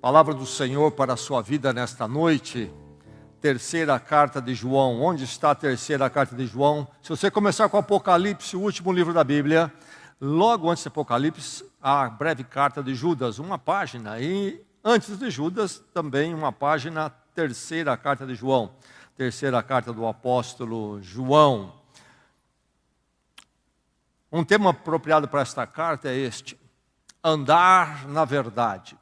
Palavra do Senhor para a sua vida nesta noite. Terceira carta de João. Onde está a terceira carta de João? Se você começar com Apocalipse, o último livro da Bíblia, logo antes de Apocalipse, a breve carta de Judas, uma página. E antes de Judas, também uma página, terceira carta de João. Terceira carta do apóstolo João. Um tema apropriado para esta carta é este: andar na verdade.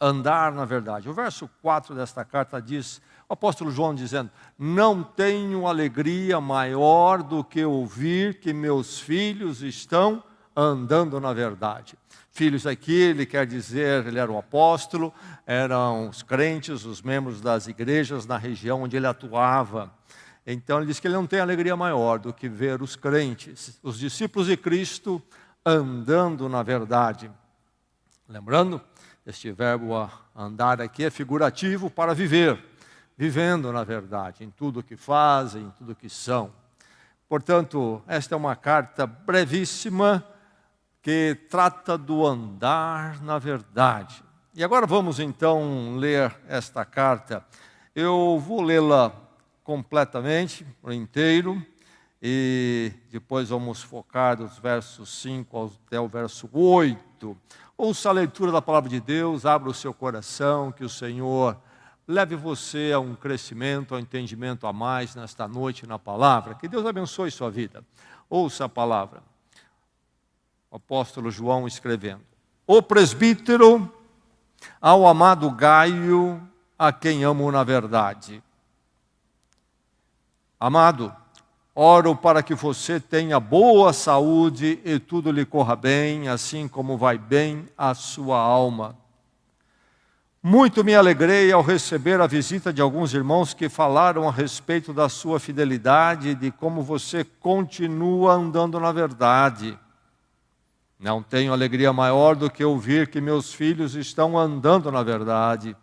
Andar na verdade. O verso 4 desta carta diz, o apóstolo João dizendo: não tenho alegria maior do que ouvir que meus filhos estão andando na verdade. Filhos aqui, ele quer dizer, ele era o apóstolo, eram os crentes, os membros das igrejas na região onde ele atuava. Então ele diz que ele não tem alegria maior do que ver os crentes, os discípulos de Cristo andando na verdade. Lembrando, este verbo andar aqui é figurativo para viver, vivendo na verdade, em tudo que fazem, em tudo que são. Portanto, esta é uma carta brevíssima que trata do andar na verdade. E agora vamos então ler esta carta. Eu vou lê-la completamente, por inteiro, e depois vamos focar dos versos 5 até o verso 8. Ouça a leitura da palavra de Deus, abra o seu coração, que o Senhor leve você a um crescimento, a um entendimento a mais nesta noite na palavra. Que Deus abençoe sua vida. Ouça a palavra. O apóstolo João escrevendo: o presbítero ao amado Gaio, a quem amo na verdade. Amado, oro para que você tenha boa saúde e tudo lhe corra bem, assim como vai bem a sua alma. Muito me alegrei ao receber a visita de alguns irmãos que falaram a respeito da sua fidelidade e de como você continua andando na verdade. Não tenho alegria maior do que ouvir que meus filhos estão andando na verdade.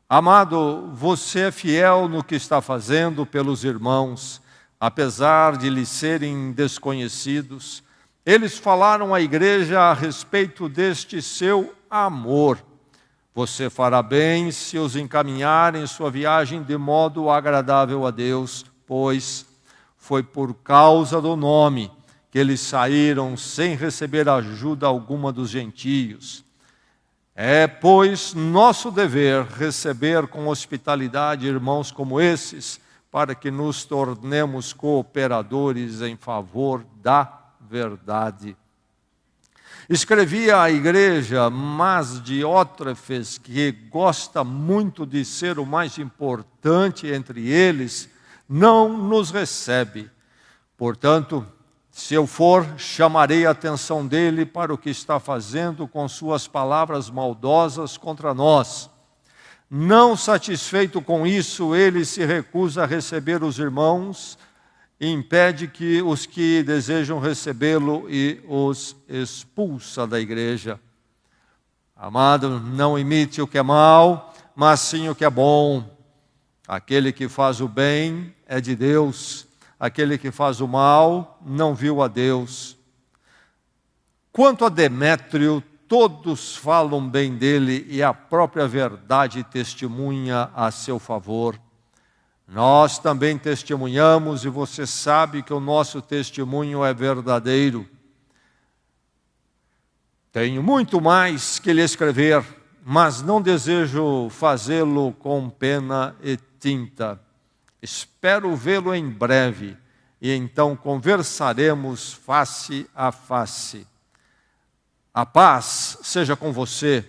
Amado, você é fiel no que está fazendo pelos irmãos, apesar de lhes serem desconhecidos. Eles falaram à igreja a respeito deste seu amor. Você fará bem se os encaminhar em sua viagem de modo agradável a Deus, pois foi por causa do nome que eles saíram sem receber ajuda alguma dos gentios. É, pois, nosso dever receber com hospitalidade irmãos como esses, para que nos tornemos cooperadores em favor da verdade. Escrevi à igreja, mas Diótrefes, que gosta muito de ser o mais importante entre eles, não nos recebe. Portanto, se eu for, chamarei a atenção dele para o que está fazendo com suas palavras maldosas contra nós. Não satisfeito com isso, ele se recusa a receber os irmãos e impede que os que desejam recebê-lo e os expulsa da igreja. Amado, não imite o que é mal, mas sim o que é bom. Aquele que faz o bem é de Deus. Aquele que faz o mal não viu a Deus. Quanto a Demétrio, todos falam bem dele e a própria verdade testemunha a seu favor. Nós também testemunhamos e você sabe que o nosso testemunho é verdadeiro. Tenho muito mais que lhe escrever, mas não desejo fazê-lo com pena e tinta. Espero vê-lo em breve, e então conversaremos face a face. A paz seja com você.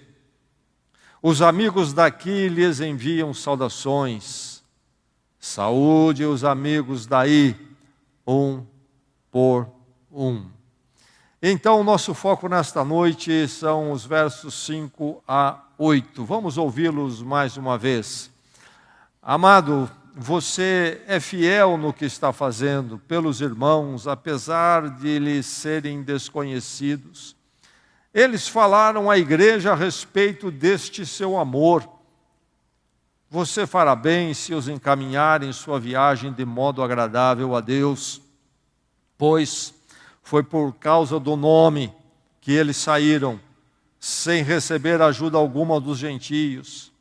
Os amigos daqui lhes enviam saudações. Saúde os amigos daí, um por um. Então, o nosso foco nesta noite são os versos 5 a 8. Vamos ouvi-los mais uma vez. Amado, você é fiel no que está fazendo pelos irmãos, apesar de lhes serem desconhecidos. Eles falaram à igreja a respeito deste seu amor. Você fará bem se os encaminhar em sua viagem de modo agradável a Deus, pois foi por causa do nome que eles saíram, sem receber ajuda alguma dos gentios.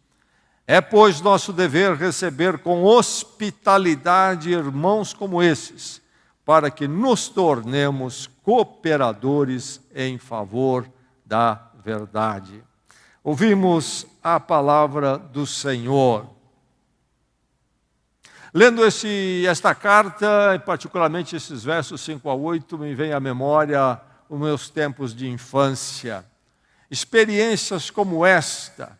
É, pois, nosso dever receber com hospitalidade irmãos como esses, para que nos tornemos cooperadores em favor da verdade. Ouvimos a palavra do Senhor. Lendo esta carta, particularmente esses versos 5 a 8, me vem à memória os meus tempos de infância. Experiências como esta,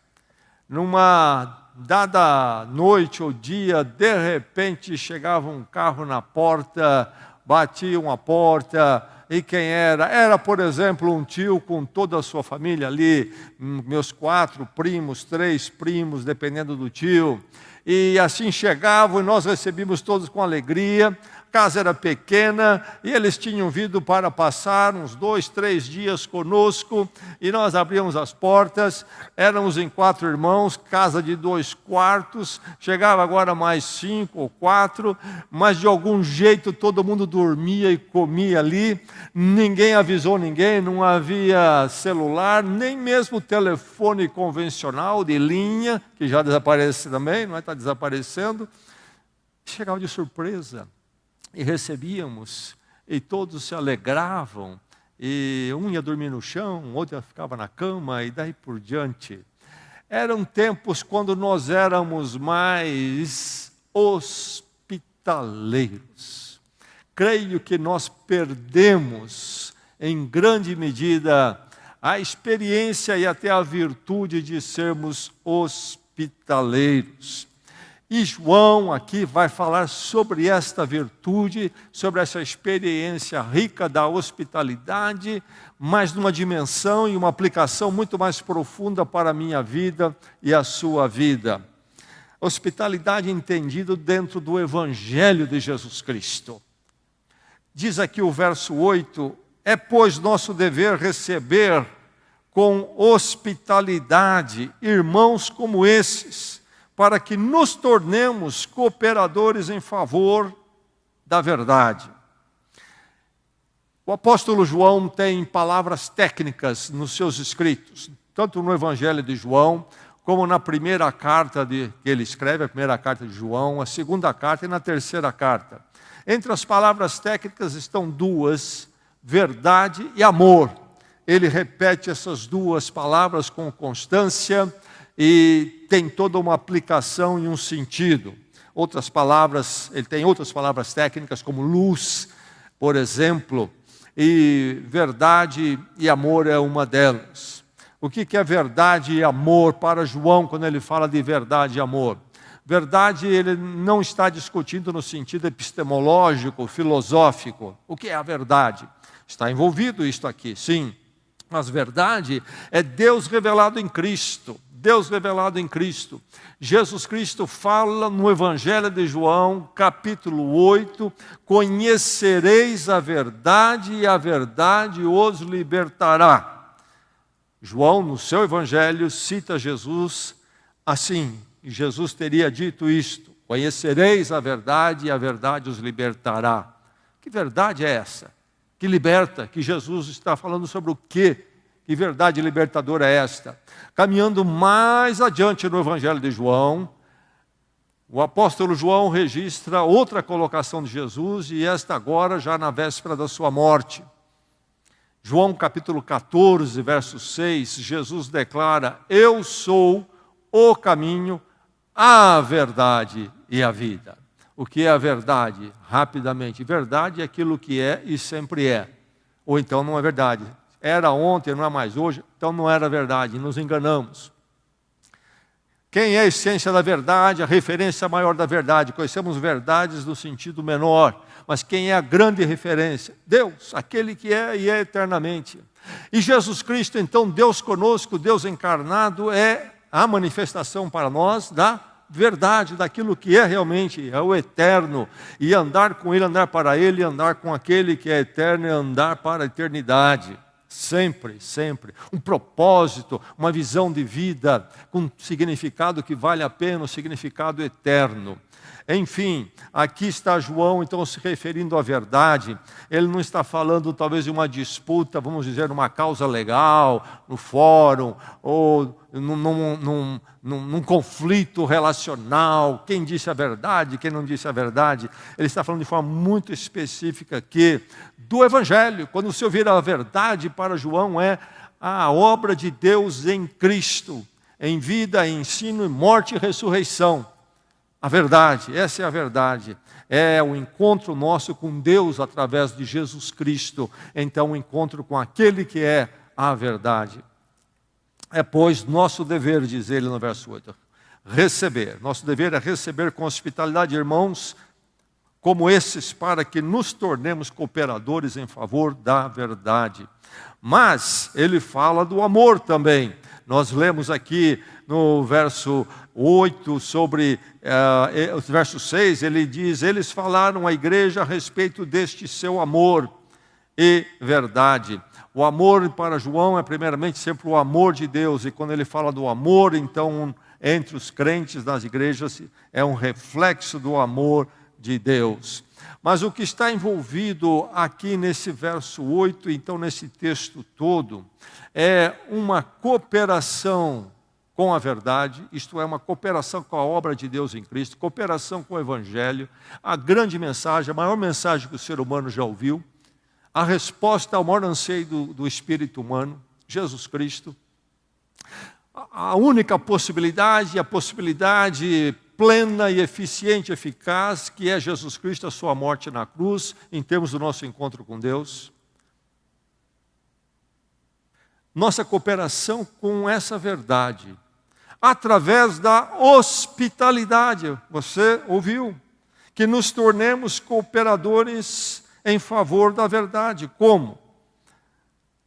numa dada noite ou dia, de repente chegava um carro na porta, batiam a porta, e quem era? Era, por exemplo, um tio com toda a sua família ali, meus 4 primos, 3 primos, dependendo do tio. E assim chegavam e nós recebíamos todos com alegria. A casa era pequena e eles tinham vindo para passar uns 2, 3 dias conosco, e nós abríamos as portas. Éramos em 4 irmãos, casa de 2 quartos, chegava agora mais 5 ou 4, mas de algum jeito todo mundo dormia e comia ali, ninguém avisou ninguém, não havia celular, nem mesmo telefone convencional de linha, que já desaparece também, não é? Está desaparecendo. Chegava de surpresa. E recebíamos, e todos se alegravam, e um ia dormir no chão, outro ficava na cama, e daí por diante. Eram tempos quando nós éramos mais hospitaleiros. Creio que nós perdemos, em grande medida, a experiência e até a virtude de sermos hospitaleiros. E João aqui vai falar sobre esta virtude, sobre essa experiência rica da hospitalidade, mas numa dimensão e uma aplicação muito mais profunda para a minha vida e a sua vida. Hospitalidade entendida dentro do Evangelho de Jesus Cristo. Diz aqui o verso 8, é pois nosso dever receber com hospitalidade irmãos como esses, para que nos tornemos cooperadores em favor da verdade. O apóstolo João tem palavras técnicas nos seus escritos, tanto no Evangelho de João, como na primeira carta que ele escreve, a primeira carta de João, a segunda carta e na terceira carta. Entre as palavras técnicas estão 2, verdade e amor. Ele repete essas 2 palavras com constância, e tem toda uma aplicação e um sentido. Outras palavras, ele tem outras palavras técnicas como luz, por exemplo, e verdade e amor é uma delas. O que é verdade e amor para João quando ele fala de verdade e amor? Verdade, ele não está discutindo no sentido epistemológico, filosófico. O que é a verdade? Está envolvido isto aqui, sim. Mas verdade é Deus revelado em Cristo. Deus revelado em Cristo. Jesus Cristo fala no Evangelho de João, capítulo 8, conhecereis a verdade e a verdade os libertará. João, no seu Evangelho, cita Jesus assim, e Jesus teria dito isto, conhecereis a verdade e a verdade os libertará. Que verdade é essa? Que liberta, que Jesus está falando sobre o quê? Que verdade libertadora é esta? Caminhando mais adiante no Evangelho de João, o apóstolo João registra outra colocação de Jesus, e esta agora já na véspera da sua morte. João capítulo 14, verso 6, Jesus declara, eu sou o caminho, a verdade e a vida. O que é a verdade? Rapidamente, verdade é aquilo que é e sempre é. Ou então não é verdade. Era ontem, não é mais hoje, então não era verdade, nos enganamos. Quem é a essência da verdade, a referência maior da verdade? Conhecemos verdades no sentido menor, mas quem é a grande referência? Deus, aquele que é e é eternamente. E Jesus Cristo, então, Deus conosco, Deus encarnado, é a manifestação para nós da verdade, daquilo que é realmente, é o eterno. E andar com Ele, andar para Ele, andar com aquele que é eterno e andar para a eternidade. Sempre, sempre. Um propósito, uma visão de vida com um significado que vale a pena, um significado eterno. Enfim, aqui está João, então, se referindo à verdade. Ele não está falando, talvez, de uma disputa, vamos dizer, uma causa legal, no fórum, ou num conflito relacional. Quem disse a verdade, quem não disse a verdade. Ele está falando de forma muito específica aqui do Evangelho. Quando você ouvir a verdade, para João, é a obra de Deus em Cristo, em vida, em ensino, morte e ressurreição. A verdade, essa é a verdade, é o encontro nosso com Deus através de Jesus Cristo, então o encontro com aquele que é a verdade. É, pois, nosso dever, diz ele no verso 8, receber. Nosso dever é receber com hospitalidade irmãos como esses, para que nos tornemos cooperadores em favor da verdade. Mas ele fala do amor também. Nós lemos aqui no verso 8, sobre o verso 6, ele diz, eles falaram à igreja a respeito deste seu amor e verdade. O amor para João é primeiramente sempre o amor de Deus, e quando ele fala do amor, então, entre os crentes das igrejas, é um reflexo do amor de Deus. Mas o que está envolvido aqui nesse verso 8, então nesse texto todo, é uma cooperação com a verdade, isto é, uma cooperação com a obra de Deus em Cristo, cooperação com o Evangelho, a grande mensagem, a maior mensagem que o ser humano já ouviu, a resposta ao maior anseio do espírito humano, Jesus Cristo. A única possibilidade, a possibilidade plena e eficiente, eficaz, que é Jesus Cristo, a sua morte na cruz, em termos do nosso encontro com Deus. Nossa cooperação com essa verdade, através da hospitalidade, você ouviu? Que nos tornemos cooperadores em favor da verdade. Como?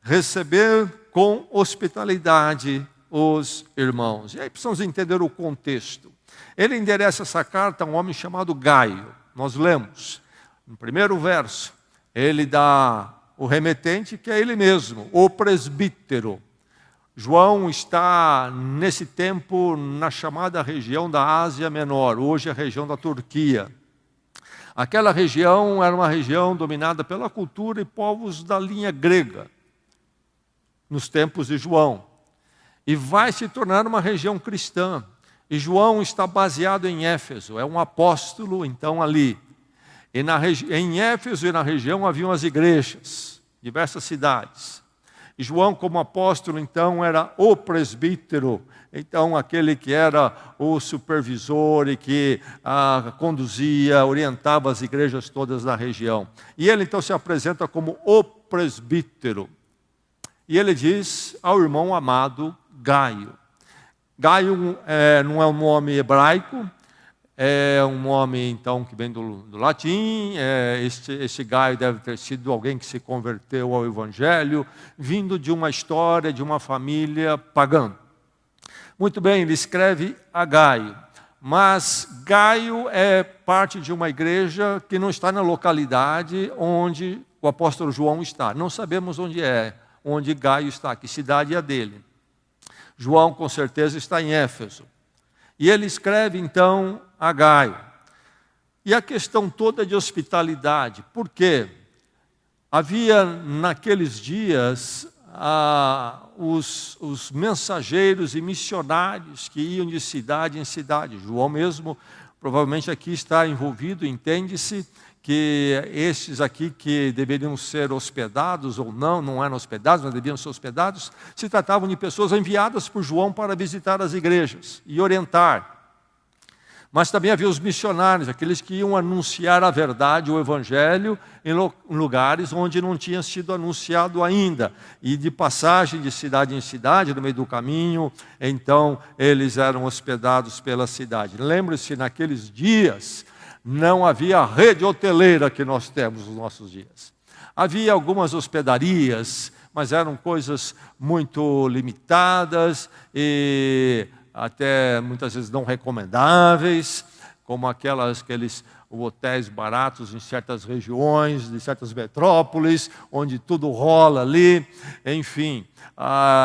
Receber com hospitalidade os irmãos. E aí precisamos entender o contexto. Ele endereça essa carta a um homem chamado Gaio. Nós lemos, no primeiro verso, ele dá o remetente, que é ele mesmo, o presbítero. João está, nesse tempo, na chamada região da Ásia Menor, hoje a região da Turquia. Aquela região era uma região dominada pela cultura e povos da linha grega, nos tempos de João. E vai se tornar uma região cristã. E João está baseado em Éfeso, é um apóstolo, então, ali. E em Éfeso e na região haviam as igrejas, diversas cidades. E João, como apóstolo, então, era o presbítero, então, aquele que era o supervisor e que conduzia, orientava as igrejas todas da região. E ele, então, se apresenta como o presbítero. E ele diz ao irmão amado Gaio. Gaio não é um nome hebraico, é um nome, então, que vem do latim. Este Gaio deve ter sido alguém que se converteu ao Evangelho, vindo de uma história, de uma família pagã. Muito bem, ele escreve a Gaio, mas Gaio é parte de uma igreja que não está na localidade onde o apóstolo João está. Não sabemos onde Gaio está, que cidade é a dele. João, com certeza, está em Éfeso. E ele escreve, então, a Gaio. E a questão toda de hospitalidade. Por quê? Havia, naqueles dias, os mensageiros e missionários que iam de cidade em cidade. João mesmo, provavelmente aqui está envolvido, entende-se, que estes aqui que deveriam ser hospedados ou não eram hospedados, mas deviam ser hospedados, se tratavam de pessoas enviadas por João para visitar as igrejas e orientar. Mas também havia os missionários, aqueles que iam anunciar a verdade, o Evangelho, em lugares onde não tinha sido anunciado ainda. E de passagem de cidade em cidade, no meio do caminho, então eles eram hospedados pela cidade. Lembre-se, naqueles dias, não havia a rede hoteleira que nós temos nos nossos dias. Havia algumas hospedarias, mas eram coisas muito limitadas e até muitas vezes não recomendáveis, como aqueles hotéis baratos em certas regiões, de certas metrópoles, onde tudo rola ali, enfim,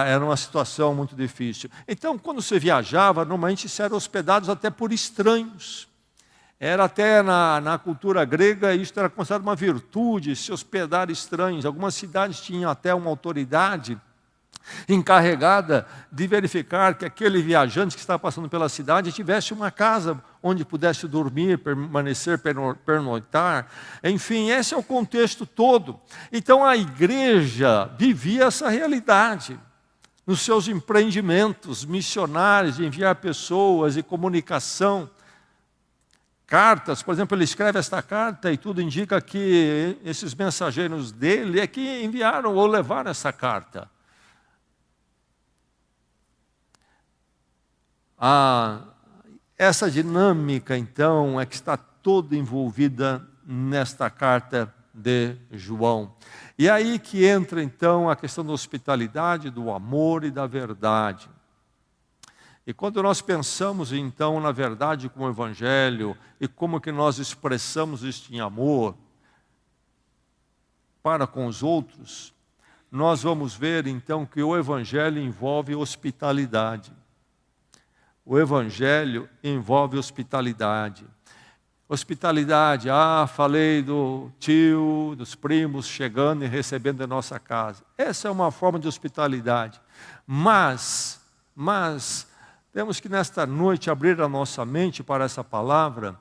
era uma situação muito difícil. Então, quando você viajava, normalmente se eram hospedados até por estranhos. Era até na cultura grega, isso era considerado uma virtude, se hospedar estranhos. Algumas cidades tinham até uma autoridade encarregada de verificar que aquele viajante que estava passando pela cidade tivesse uma casa onde pudesse dormir, permanecer, pernoitar. Enfim, esse é o contexto todo. Então a igreja vivia essa realidade nos seus empreendimentos missionários, de enviar pessoas e comunicação. Cartas, por exemplo, ele escreve esta carta e tudo indica que esses mensageiros dele é que enviaram ou levaram essa carta. Essa dinâmica, então, é que está toda envolvida nesta carta de João. E é aí que entra, então, a questão da hospitalidade, do amor e da verdade. E quando nós pensamos, então, na verdade como Evangelho, e como que nós expressamos este amor para com os outros, nós vamos ver, então, que o Evangelho envolve hospitalidade. O Evangelho envolve hospitalidade. Hospitalidade, falei do tio, dos primos chegando e recebendo em nossa casa. Essa é uma forma de hospitalidade. Mas, temos que nesta noite abrir a nossa mente para essa palavra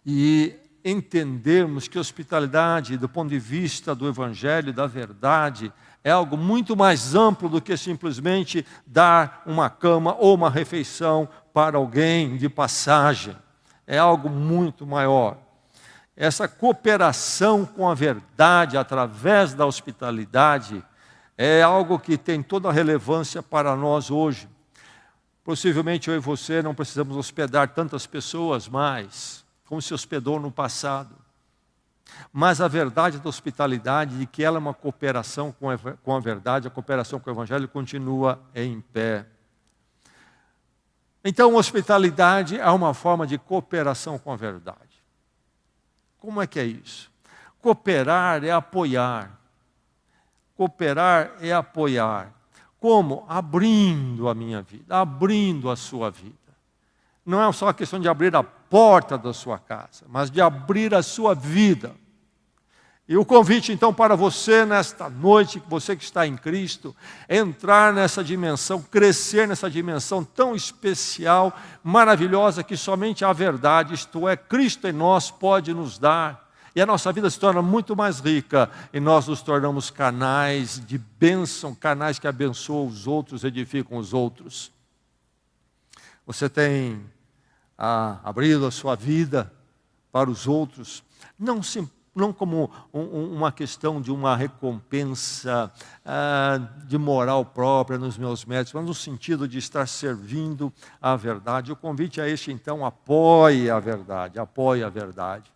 e entendermos que hospitalidade, do ponto de vista do Evangelho, da verdade, é algo muito mais amplo do que simplesmente dar uma cama ou uma refeição para alguém de passagem. É algo muito maior. Essa cooperação com a verdade através da hospitalidade é algo que tem toda a relevância para nós hoje. Possivelmente eu e você não precisamos hospedar tantas pessoas mais, como se hospedou no passado. Mas a verdade da hospitalidade, de que ela é uma cooperação com a verdade, a cooperação com o Evangelho, continua em pé. Então, hospitalidade é uma forma de cooperação com a verdade. Como é que é isso? Cooperar é apoiar. Cooperar é apoiar. Como? Abrindo a minha vida, abrindo a sua vida. Não é só a questão de abrir a porta da sua casa, mas de abrir a sua vida. E o convite, então, para você nesta noite, você que está em Cristo, é entrar nessa dimensão, crescer nessa dimensão tão especial, maravilhosa, que somente a verdade, isto é, Cristo em nós, pode nos dar. E a nossa vida se torna muito mais rica, e nós nos tornamos canais de bênção, canais que abençoam os outros, edificam os outros. Você tem abrido a sua vida para os outros, não como uma questão de uma recompensa de moral própria nos meus méritos, mas no sentido de estar servindo a verdade. O convite é este, então, apoie a verdade, apoie a verdade.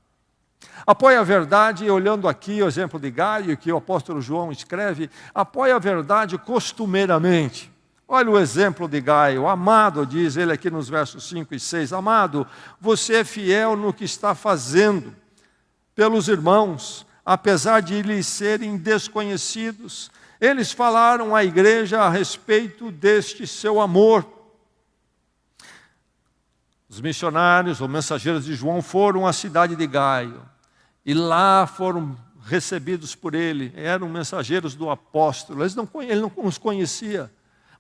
Apoie a verdade, olhando aqui o exemplo de Gaio, que o apóstolo João escreve, apoie a verdade costumeiramente. Olha o exemplo de Gaio. Amado, diz ele aqui nos versos 5 e 6, amado, você é fiel no que está fazendo pelos irmãos, apesar de lhes serem desconhecidos. Eles falaram à igreja a respeito deste seu amor. Os missionários ou mensageiros de João foram à cidade de Gaio, e lá foram recebidos por ele. Eram mensageiros do apóstolo, ele não os conhecia,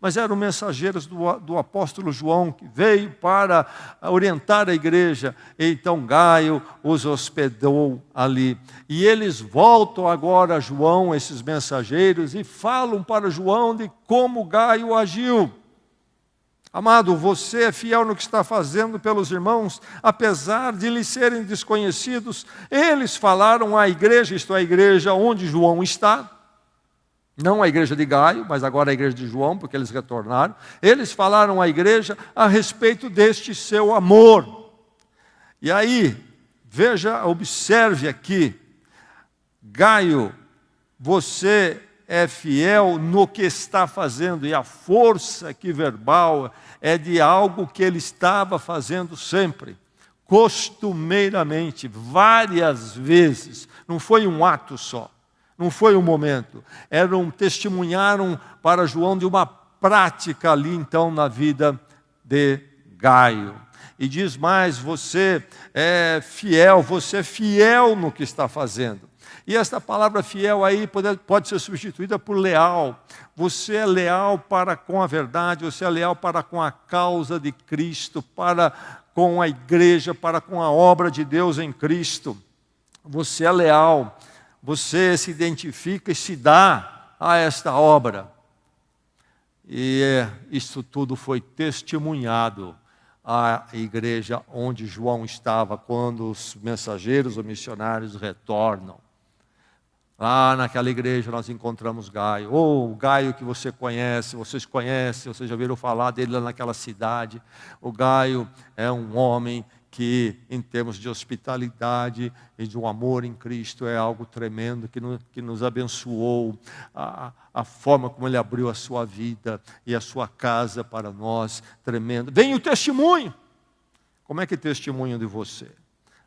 mas eram mensageiros do apóstolo João, que veio para orientar a igreja. Então Gaio os hospedou ali. E eles voltam agora a João, esses mensageiros, e falam para João de como Gaio agiu. Amado, você é fiel no que está fazendo pelos irmãos, apesar de lhes serem desconhecidos. Eles falaram à igreja, isto é, a igreja onde João está, não a igreja de Gaio, mas agora a igreja de João, porque eles retornaram. Eles falaram à igreja a respeito deste seu amor. E aí, veja, observe aqui, Gaio, você é fiel no que está fazendo, e a força aqui verbal é de algo que ele estava fazendo sempre. costumeiramente, várias vezes, não foi um ato só, não foi um momento, testemunharam para João de uma prática ali então na vida de Gaio. E diz mais, você é fiel no que está fazendo. E esta palavra fiel aí pode ser substituída por leal. Você é leal para com a verdade, você é leal para com a causa de Cristo, para com a igreja, para com a obra de Deus em Cristo. Você é leal, você se identifica e se dá a esta obra. E isso tudo foi testemunhado à igreja onde João estava, quando os mensageiros ou missionários retornam. Lá naquela igreja nós encontramos Gaio, o Gaio que você conhece, vocês conhecem, vocês já viram falar dele lá naquela cidade. O Gaio é um homem que, em termos de hospitalidade e de um amor em Cristo, é algo tremendo, que nos abençoou, a forma como ele abriu a sua vida e a sua casa para nós, tremendo. Vem o testemunho. Como é que testemunho de você?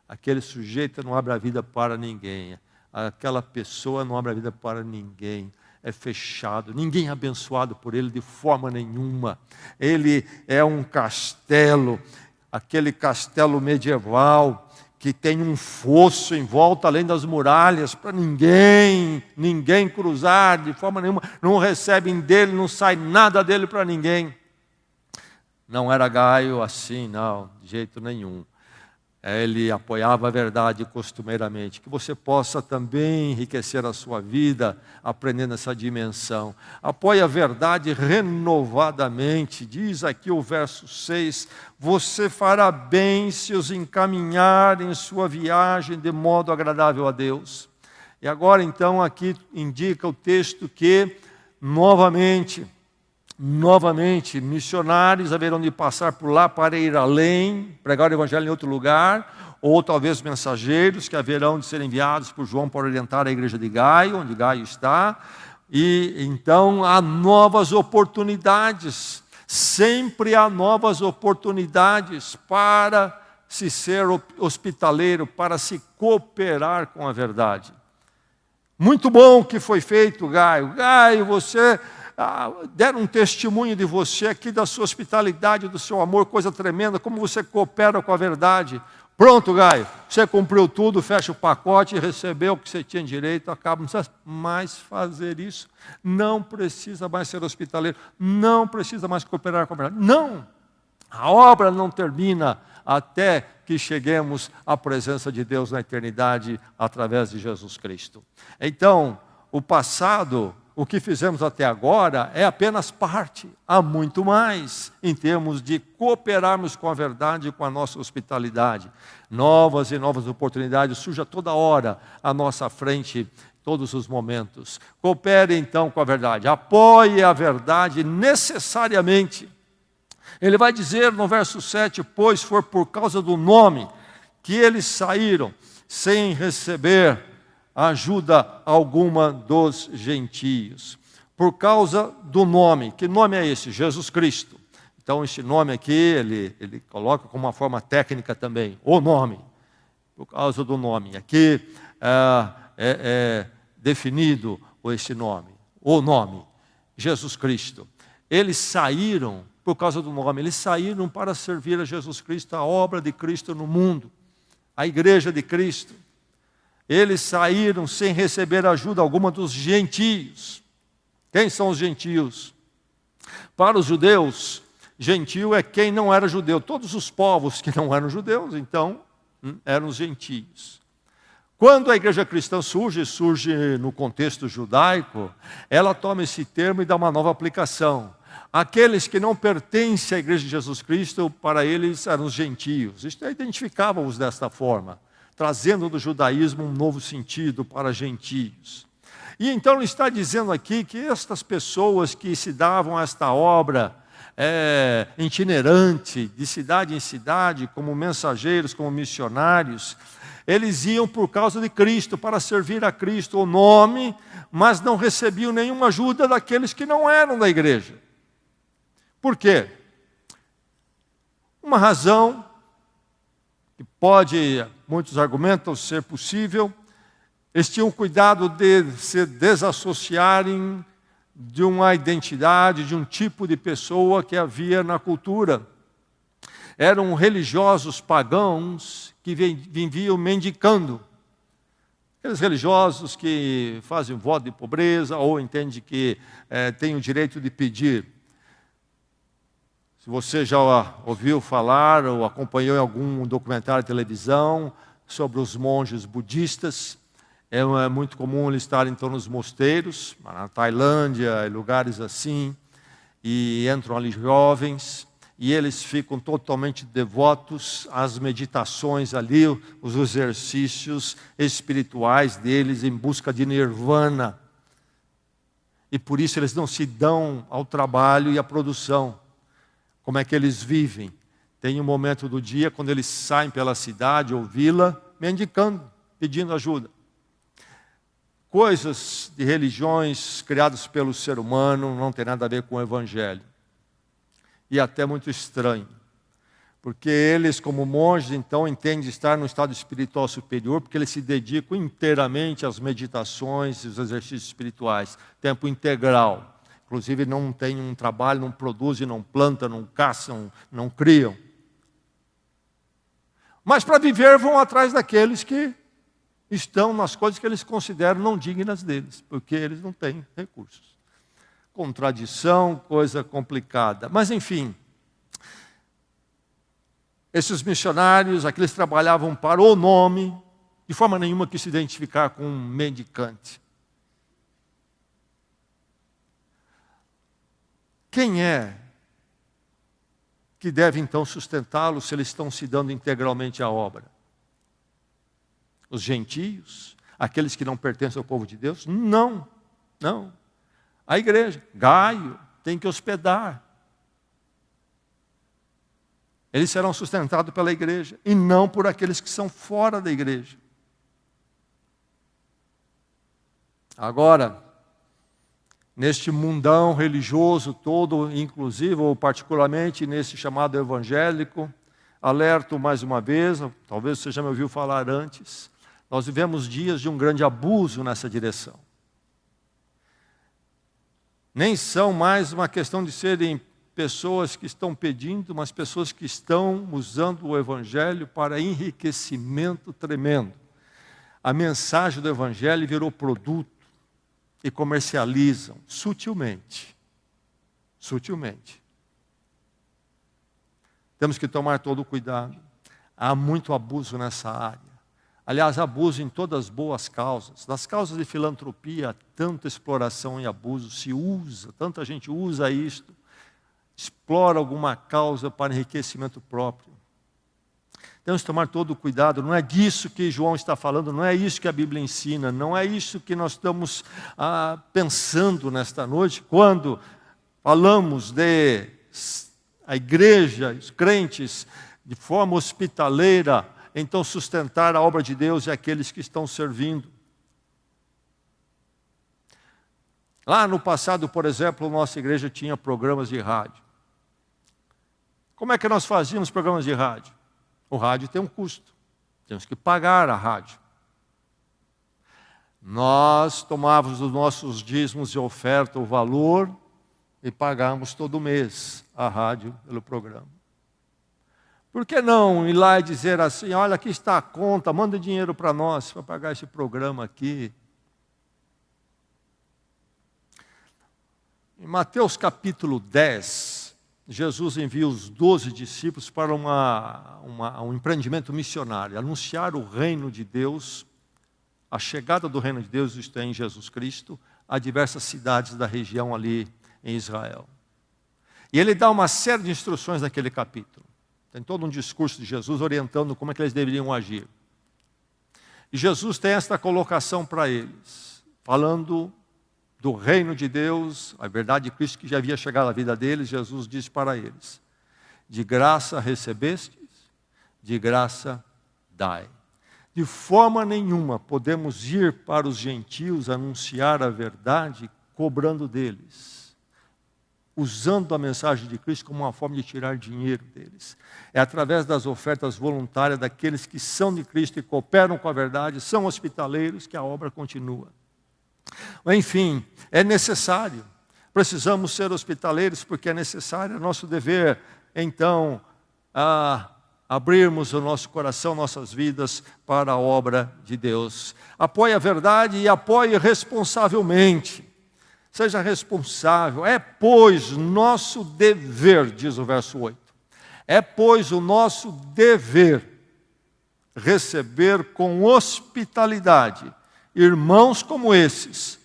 Aquele sujeito não abre a vida para ninguém, aquela pessoa não abre a vida para ninguém, é fechado, ninguém é abençoado por ele de forma nenhuma. Ele é um castelo, aquele castelo medieval que tem um fosso em volta, além das muralhas, para ninguém cruzar de forma nenhuma, não recebem dele, não sai nada dele para ninguém. Não era Gaio assim, não, de jeito nenhum. Ele apoiava a verdade costumeiramente. Que você possa também enriquecer a sua vida aprendendo essa dimensão. Apoie a verdade renovadamente. Diz aqui o verso 6, você fará bem se os encaminhar em sua viagem de modo agradável a Deus. E agora então aqui indica o texto que novamente, missionários haverão de passar por lá para ir além, pregar o evangelho em outro lugar, ou talvez mensageiros que haverão de ser enviados por João para orientar a igreja de Gaio, onde Gaio está. E então há novas oportunidades, sempre há novas oportunidades para se ser hospitaleiro, para se cooperar com a verdade. Muito bom que foi feito, Gaio. Gaio, você deram um testemunho de você aqui, da sua hospitalidade, do seu amor, coisa tremenda, como você coopera com a verdade. Pronto, Gaio, você cumpriu tudo, fecha o pacote, recebeu o que você tinha direito, acaba, não precisa mais fazer isso, não precisa mais ser hospitaleiro, não precisa mais cooperar com a verdade. Não, a obra não termina até que cheguemos à presença de Deus na eternidade através de Jesus Cristo. Então, o passado, o que fizemos até agora é apenas parte, há muito mais em termos de cooperarmos com a verdade e com a nossa hospitalidade. Novas e novas oportunidades surgem a toda hora à nossa frente, todos os momentos. Coopere então com a verdade, apoie a verdade necessariamente. Ele vai dizer no verso 7, pois for por causa do nome que eles saíram sem receber ajuda alguma dos gentios. Por causa do nome. Que nome é esse? Jesus Cristo. Então esse nome aqui, ele coloca como uma forma técnica também, o nome. Por causa do nome. Aqui é definido esse nome, o nome, Jesus Cristo. Eles saíram por causa do nome, eles saíram para servir a Jesus Cristo, a obra de Cristo no mundo, a igreja de Cristo. Eles saíram sem receber ajuda alguma dos gentios. Quem são os gentios? Para os judeus, gentio é quem não era judeu. Todos os povos que não eram judeus, então, eram os gentios. Quando a igreja cristã surge no contexto judaico, ela toma esse termo e dá uma nova aplicação. Aqueles que não pertencem à igreja de Jesus Cristo, para eles eram os gentios. Isto identificava-os desta forma, trazendo do judaísmo um novo sentido para gentios. E então ele está dizendo aqui que estas pessoas que se davam a esta obra itinerante, de cidade em cidade, como mensageiros, como missionários, eles iam por causa de Cristo, para servir a Cristo, o nome, mas não recebiam nenhuma ajuda daqueles que não eram da igreja. Por quê? Uma razão que muitos argumentam ser possível, eles tinham cuidado de se desassociarem de uma identidade, de um tipo de pessoa que havia na cultura. Eram religiosos pagãos que viviam mendicando. Aqueles religiosos que fazem voto de pobreza ou entendem que têm o direito de pedir. Se você já ouviu falar ou acompanhou em algum documentário de televisão sobre os monges budistas, é muito comum eles estarem então nos mosteiros, na Tailândia, em lugares assim, e entram ali jovens, e eles ficam totalmente devotos às meditações ali, os exercícios espirituais deles em busca de nirvana. E por isso eles não se dão ao trabalho e à produção. Como é que eles vivem? Tem um momento do dia quando eles saem pela cidade ou vila, mendicando, pedindo ajuda. Coisas de religiões criadas pelo ser humano não tem nada a ver com o Evangelho. E até muito estranho. Porque eles, como monges, então, entendem estar no estado espiritual superior, porque eles se dedicam inteiramente às meditações e aos exercícios espirituais. Tempo integral. Inclusive não tem um trabalho, não produzem, não plantam, não caçam, não criam. Mas para viver vão atrás daqueles que estão nas coisas que eles consideram não dignas deles, porque eles não têm recursos. Contradição, coisa complicada. Mas enfim, esses missionários, aqueles trabalhavam para o nome, de forma nenhuma que se identificar com um mendicante. Quem é que deve então sustentá-los se eles estão se dando integralmente à obra? Os gentios? Aqueles que não pertencem ao povo de Deus? Não, não. A igreja, Gaio, tem que hospedar. Eles serão sustentados pela igreja e não por aqueles que são fora da igreja. Agora, neste mundão religioso todo, inclusive ou particularmente nesse chamado evangélico, alerto mais uma vez, talvez você já me ouviu falar antes, nós vivemos dias de um grande abuso nessa direção. Nem são mais uma questão de serem pessoas que estão pedindo, mas pessoas que estão usando o Evangelho para enriquecimento tremendo. A mensagem do Evangelho virou produto e comercializam sutilmente. Sutilmente. Temos que tomar todo o cuidado. Há muito abuso nessa área. Aliás, abuso em todas as boas causas. Das causas de filantropia, tanta exploração e abuso se usa, tanta gente usa isto, explora alguma causa para enriquecimento próprio. Temos que tomar todo o cuidado, não é disso que João está falando, não é isso que a Bíblia ensina, não é isso que nós estamos pensando nesta noite, quando falamos de a igreja, os crentes, de forma hospitaleira, então sustentar a obra de Deus e aqueles que estão servindo. Lá no passado, por exemplo, nossa igreja tinha programas de rádio. Como é que nós fazíamos programas de rádio? O rádio tem um custo. Temos que pagar a rádio. Nós tomávamos os nossos dízimos de oferta, o valor, e pagávamos todo mês a rádio pelo programa. Por que não ir lá e dizer assim, olha, aqui está a conta, manda dinheiro para nós, para pagar esse programa aqui. Em Mateus capítulo 10, Jesus envia os 12 discípulos para um empreendimento missionário, anunciar o reino de Deus, a chegada do reino de Deus, isto é, em Jesus Cristo, a diversas cidades da região ali em Israel. E ele dá uma série de instruções naquele capítulo. Tem todo um discurso de Jesus orientando como é que eles deveriam agir. E Jesus tem esta colocação para eles, falando do reino de Deus, a verdade de Cristo que já havia chegado à vida deles. Jesus disse para eles, de graça recebestes, de graça dai. De forma nenhuma podemos ir para os gentios anunciar a verdade cobrando deles. usando a mensagem de Cristo como uma forma de tirar dinheiro deles. É através das ofertas voluntárias daqueles que são de Cristo e cooperam com a verdade, são hospitaleiros, que a obra continua. Enfim, é necessário. Precisamos ser hospitaleiros porque é necessário, é nosso dever, então, abrirmos o nosso coração, nossas vidas para a obra de Deus. Apoie a verdade e apoie responsavelmente. Seja responsável. É, pois, nosso dever, diz o verso 8. É, pois, o nosso dever receber com hospitalidade irmãos como esses,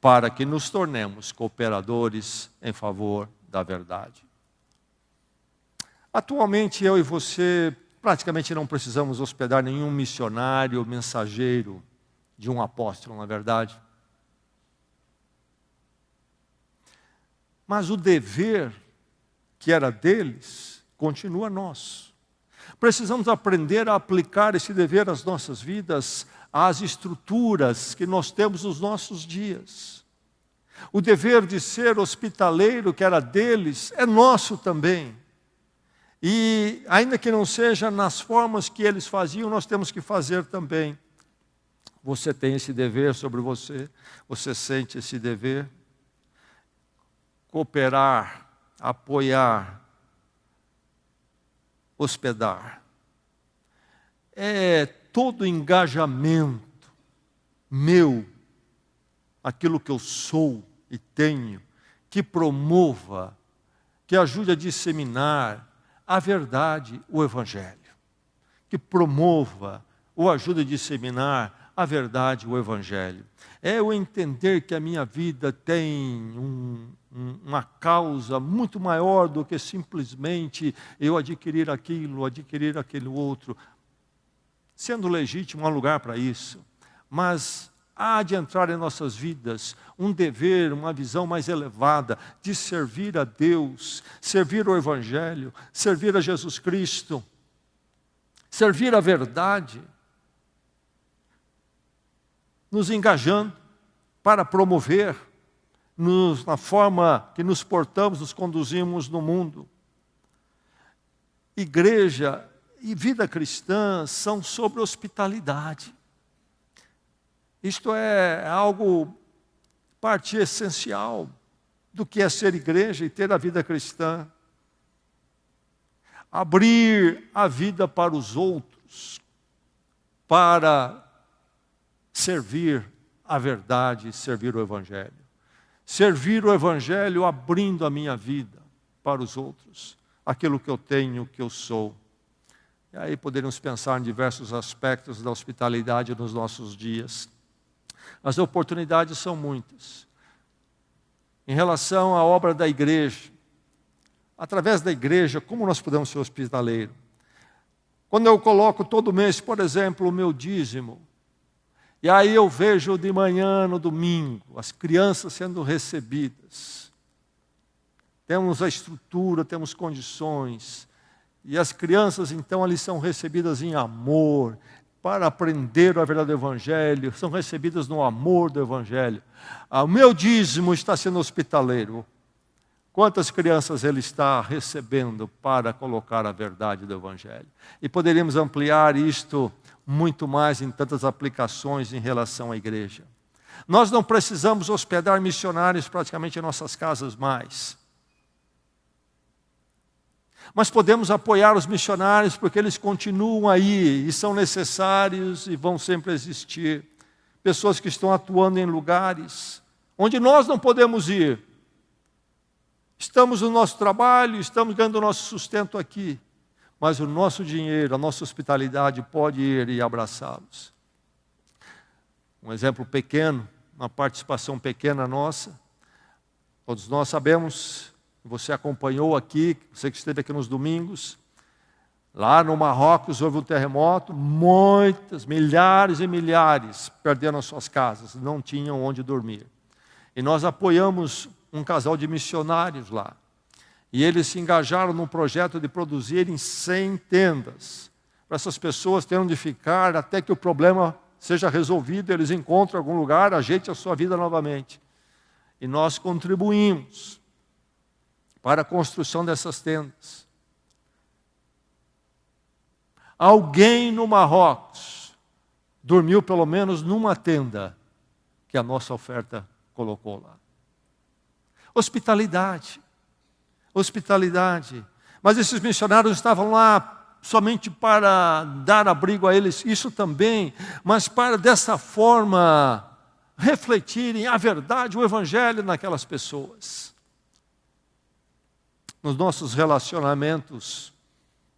para que nos tornemos cooperadores em favor da verdade. Atualmente, eu e você praticamente não precisamos hospedar nenhum missionário, mensageiro de um apóstolo, não é verdade? Mas o dever que era deles continua nosso. Precisamos aprender a aplicar esse dever às nossas vidas, às estruturas que nós temos nos nossos dias. O dever de ser hospitaleiro, que era deles, é nosso também. E ainda que não seja nas formas que eles faziam, nós temos que fazer também. Você tem esse dever sobre você, você sente esse dever. Cooperar, apoiar, hospedar. É todo engajamento meu, aquilo que eu sou e tenho, que promova, que ajude a disseminar a verdade, o Evangelho. Que promova ou ajude a disseminar a verdade, o Evangelho. É eu entender que a minha vida tem uma causa muito maior do que simplesmente eu adquirir aquele outro. Sendo legítimo, há lugar para isso. Mas há de entrar em nossas vidas um dever, uma visão mais elevada de servir a Deus, servir o Evangelho, servir a Jesus Cristo, servir a verdade, nos engajando para promover na forma que nos portamos, nos conduzimos no mundo. Igreja e vida cristã são sobre hospitalidade. Isto é algo, parte essencial do que é ser igreja e ter a vida cristã. Abrir a vida para os outros, para servir a verdade, servir o Evangelho. Servir o Evangelho abrindo a minha vida para os outros, aquilo que eu tenho, que eu sou. E aí poderíamos pensar em diversos aspectos da hospitalidade nos nossos dias. As oportunidades são muitas. Em relação à obra da igreja, através da igreja, como nós podemos ser hospitaleiros? Quando eu coloco todo mês, por exemplo, o meu dízimo, e aí eu vejo de manhã, no domingo, as crianças sendo recebidas. Temos a estrutura, temos condições. E as crianças, então, ali são recebidas em amor, para aprender a verdade do Evangelho, são recebidas no amor do Evangelho. O meu dízimo está sendo hospitaleiro. Quantas crianças ele está recebendo para colocar a verdade do Evangelho? E poderíamos ampliar isto muito mais em tantas aplicações em relação à igreja. Nós não precisamos hospedar missionários praticamente em nossas casas mais. Mas podemos apoiar os missionários porque eles continuam aí e são necessários e vão sempre existir. Pessoas que estão atuando em lugares onde nós não podemos ir. Estamos no nosso trabalho, estamos ganhando o nosso sustento aqui. Mas o nosso dinheiro, a nossa hospitalidade pode ir e abraçá-los. Um exemplo pequeno, uma participação pequena nossa. Todos nós sabemos, você acompanhou aqui, você que esteve aqui nos domingos, lá no Marrocos houve um terremoto, milhares e milhares perderam as suas casas, não tinham onde dormir. E nós apoiamos um casal de missionários lá. E eles se engajaram num projeto de produzirem 100 tendas, para essas pessoas terem onde ficar até que o problema seja resolvido, eles encontrem algum lugar, ajeitem a sua vida novamente. E nós contribuímos. para a construção dessas tendas. Alguém no Marrocos dormiu pelo menos numa tenda que a nossa oferta colocou lá. Hospitalidade. Hospitalidade. Mas esses missionários estavam lá somente para dar abrigo a eles, isso também, mas para dessa forma refletirem a verdade, o Evangelho naquelas pessoas. Nos nossos relacionamentos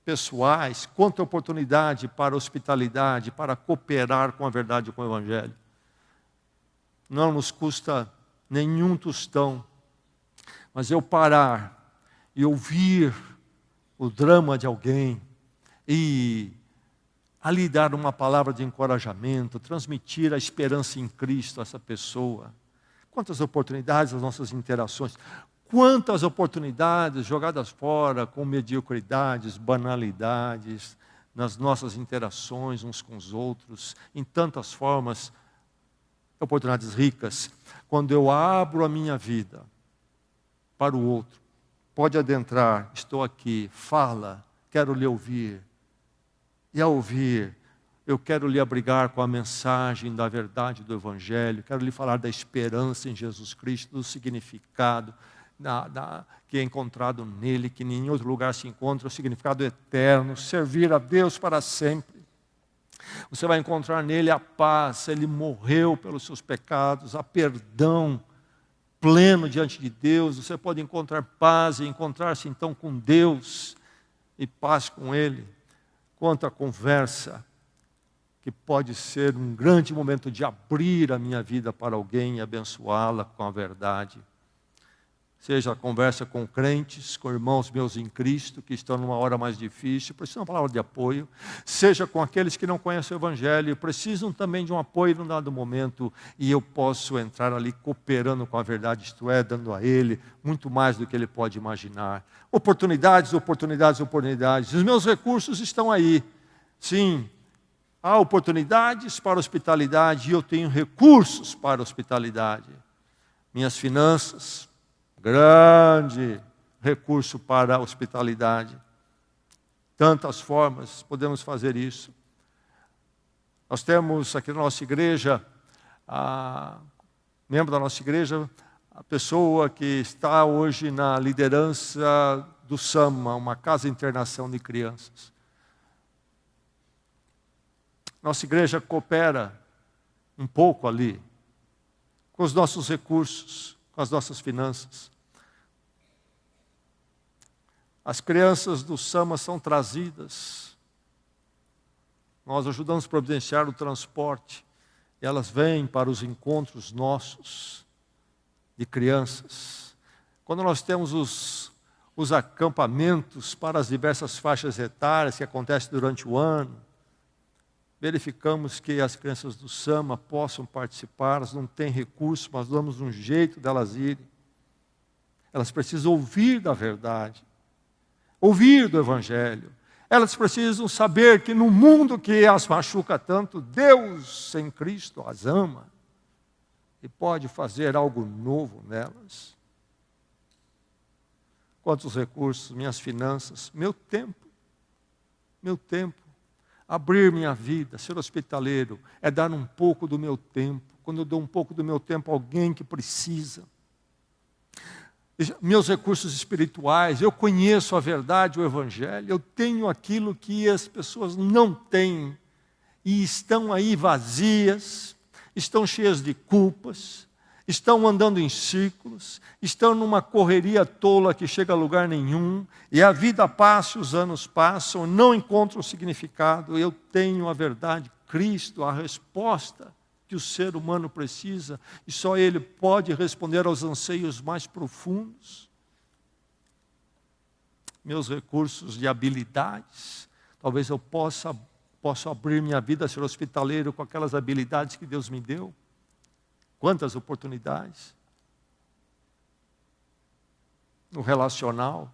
pessoais, quanta oportunidade para hospitalidade, para cooperar com a verdade e com o Evangelho. Não nos custa nenhum tostão, mas eu parar e ouvir o drama de alguém e ali dar uma palavra de encorajamento, transmitir a esperança em Cristo a essa pessoa. Quantas oportunidades as nossas interações, quantas oportunidades jogadas fora com mediocridades, banalidades, nas nossas interações uns com os outros, em tantas formas, oportunidades ricas. Quando eu abro a minha vida para o outro, pode adentrar, estou aqui, fala, quero lhe ouvir. E ao ouvir, eu quero lhe abrigar com a mensagem da verdade do Evangelho, quero lhe falar da esperança em Jesus Cristo, do significado que é encontrado nele, que em nenhum outro lugar se encontra, o significado eterno, servir a Deus para sempre. Você vai encontrar nele a paz, ele morreu pelos seus pecados, a perdão pleno diante de Deus, você pode encontrar paz e encontrar-se então com Deus e paz com Ele. Quanta conversa que pode ser um grande momento de abrir a minha vida para alguém e abençoá-la com a verdade. Seja a conversa com crentes, com irmãos meus em Cristo, que estão numa hora mais difícil, precisam de uma palavra de apoio. Seja com aqueles que não conhecem o Evangelho, precisam também de um apoio num dado momento, e eu posso entrar ali cooperando com a verdade, isto é, dando a ele muito mais do que ele pode imaginar. Oportunidades, oportunidades, oportunidades. Os meus recursos estão aí. Sim, há oportunidades para hospitalidade e eu tenho recursos para hospitalidade. Minhas finanças, grande recurso para a hospitalidade. Tantas formas podemos fazer isso. Nós temos aqui na nossa igreja, membro da nossa igreja, a pessoa que está hoje na liderança do SAMA, uma casa de internação de crianças. Nossa igreja coopera um pouco ali, com os nossos recursos, com as nossas finanças. As crianças do SAMA são trazidas. Nós ajudamos a providenciar o transporte. E elas vêm para os encontros nossos de crianças. Quando nós temos os acampamentos para as diversas faixas etárias que acontecem durante o ano, verificamos que as crianças do SAMA possam participar, elas não têm recursos, mas damos um jeito delas irem. Elas precisam ouvir da verdade, ouvir do Evangelho. Elas precisam saber que no mundo que as machuca tanto, Deus em Cristo as ama e pode fazer algo novo nelas. Quantos recursos, minhas finanças, meu tempo. Abrir minha vida, ser hospitaleiro, é dar um pouco do meu tempo. Quando eu dou um pouco do meu tempo a alguém que precisa. Meus recursos espirituais, eu conheço a verdade, o Evangelho, eu tenho aquilo que as pessoas não têm. E estão aí vazias, estão cheias de culpas, estão andando em círculos, estão numa correria tola que chega a lugar nenhum, e a vida passa, os anos passam, não encontram significado. Eu tenho a verdade, Cristo, a resposta que o ser humano precisa, e só Ele pode responder aos anseios mais profundos. Meus recursos de habilidades, talvez eu possa abrir minha vida, ser hospitaleiro com aquelas habilidades que Deus me deu. Quantas oportunidades. No relacional,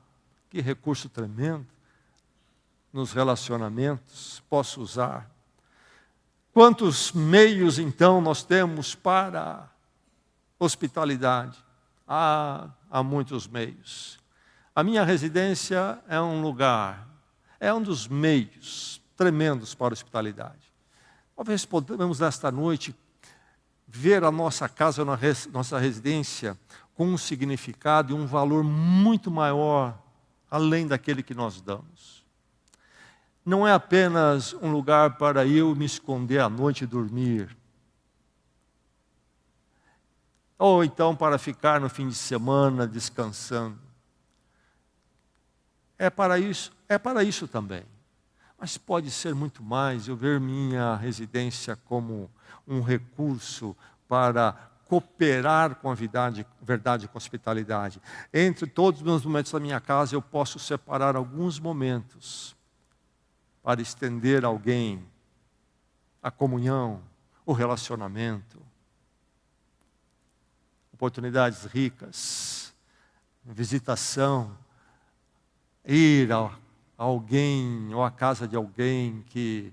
que recurso tremendo. Nos relacionamentos, posso usar. Quantos meios, então, nós temos para hospitalidade? Há muitos meios. A minha residência é um lugar, é um dos meios tremendos para a hospitalidade. Talvez podemos, nesta noite, ver a nossa casa, nossa residência, com um significado e um valor muito maior, além daquele que nós damos. Não é apenas um lugar para eu me esconder à noite e dormir. Ou então para ficar no fim de semana descansando. É para isso também. Mas pode ser muito mais, eu ver minha residência como um recurso para cooperar com a verdade e com a hospitalidade. Entre todos os meus momentos da minha casa, eu posso separar alguns momentos para estender a alguém a comunhão, o relacionamento, oportunidades ricas, visitação, ir a alguém ou à casa de alguém que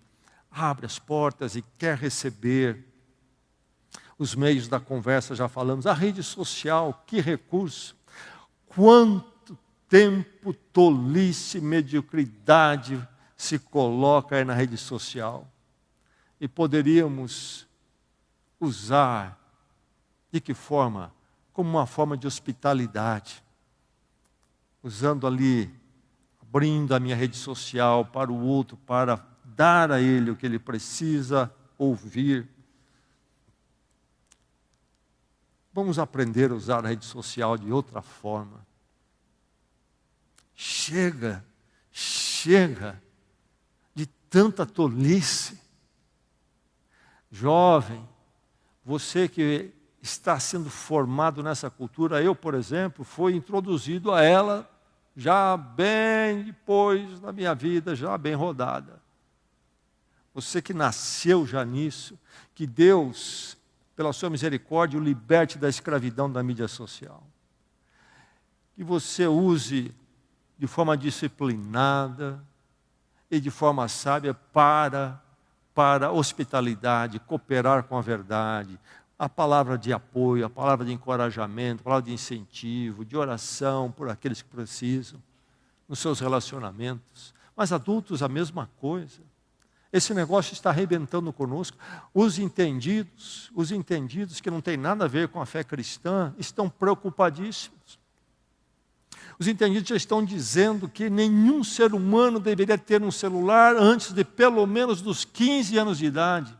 abre as portas e quer receber. Os meios da conversa, já falamos. A rede social, que recurso. Quanto tempo, tolice, mediocridade se coloca aí na rede social. E poderíamos usar, de que forma? Como uma forma de hospitalidade. Usando ali, abrindo a minha rede social para o outro, para dar a ele o que ele precisa ouvir. Vamos aprender a usar a rede social de outra forma. Chega de tanta tolice. Jovem, você que está sendo formado nessa cultura, eu, por exemplo, fui introduzido a ela já bem depois da minha vida, já bem rodada. Você que nasceu já nisso, que Deus, pela sua misericórdia, o liberte da escravidão da mídia social. Que você use de forma disciplinada e de forma sábia para hospitalidade, cooperar com a verdade, a palavra de apoio, a palavra de encorajamento, a palavra de incentivo, de oração por aqueles que precisam, nos seus relacionamentos. Mas adultos, a mesma coisa. Esse negócio está arrebentando conosco. Os entendidos que não têm nada a ver com a fé cristã, estão preocupadíssimos. Os entendidos já estão dizendo que nenhum ser humano deveria ter um celular antes de pelo menos dos 15 anos de idade,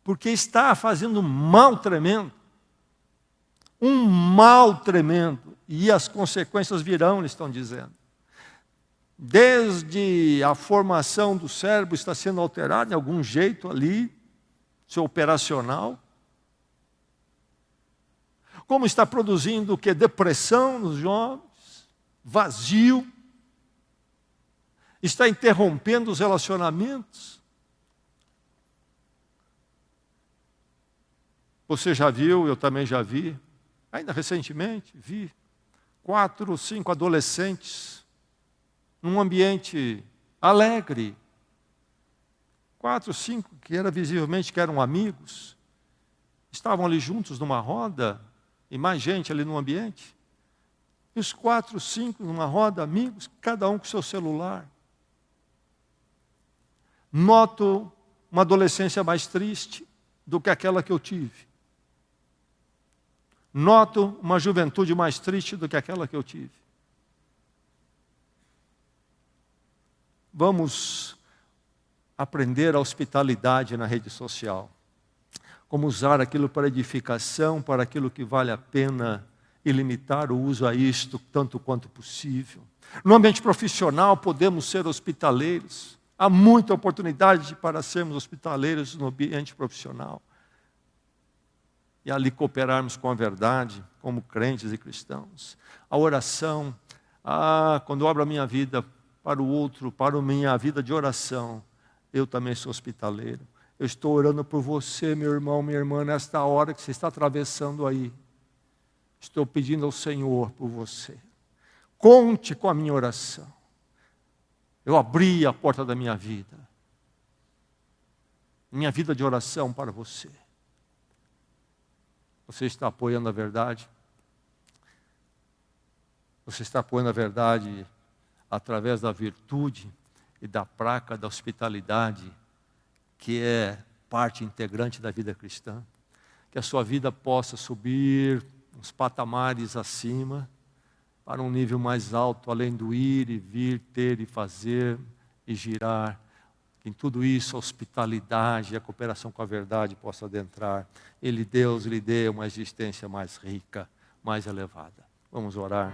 porque está fazendo um mal tremendo. Um mal tremendo. E as consequências virão, eles estão dizendo. Desde a formação do cérebro está sendo alterada de algum jeito ali, seu operacional. Como está produzindo o que? Depressão nos jovens, vazio. Está interrompendo os relacionamentos. Você já viu, eu também já vi, ainda recentemente, vi 4 ou 5 adolescentes num ambiente alegre. 4 ou 5 que visivelmente que eram amigos, estavam ali juntos numa roda, e mais gente ali no ambiente. E os 4 ou 5 numa roda, amigos, cada um com seu celular. Noto uma adolescência mais triste do que aquela que eu tive. Noto uma juventude mais triste do que aquela que eu tive. Vamos aprender a hospitalidade na rede social. Como usar aquilo para edificação, para aquilo que vale a pena, e limitar o uso a isto tanto quanto possível. No ambiente profissional podemos ser hospitaleiros. Há muita oportunidade para sermos hospitaleiros no ambiente profissional. E ali cooperarmos com a verdade, como crentes e cristãos. A oração, quando eu abro a minha vida para o outro, para a minha vida de oração, eu também sou hospitaleiro. Eu estou orando por você, meu irmão, minha irmã, nesta hora que você está atravessando aí. Estou pedindo ao Senhor por você. Conte com a minha oração. Eu abri a porta da minha vida de oração para você. Você está apoiando a verdade? Você está pondo a verdade através da virtude e da prática da hospitalidade, que é parte integrante da vida cristã. Que a sua vida possa subir uns patamares acima, para um nível mais alto, além do ir e vir, ter e fazer e girar. Que em tudo isso a hospitalidade e a cooperação com a verdade possa adentrar. Deus lhe dê uma existência mais rica, mais elevada. Vamos orar.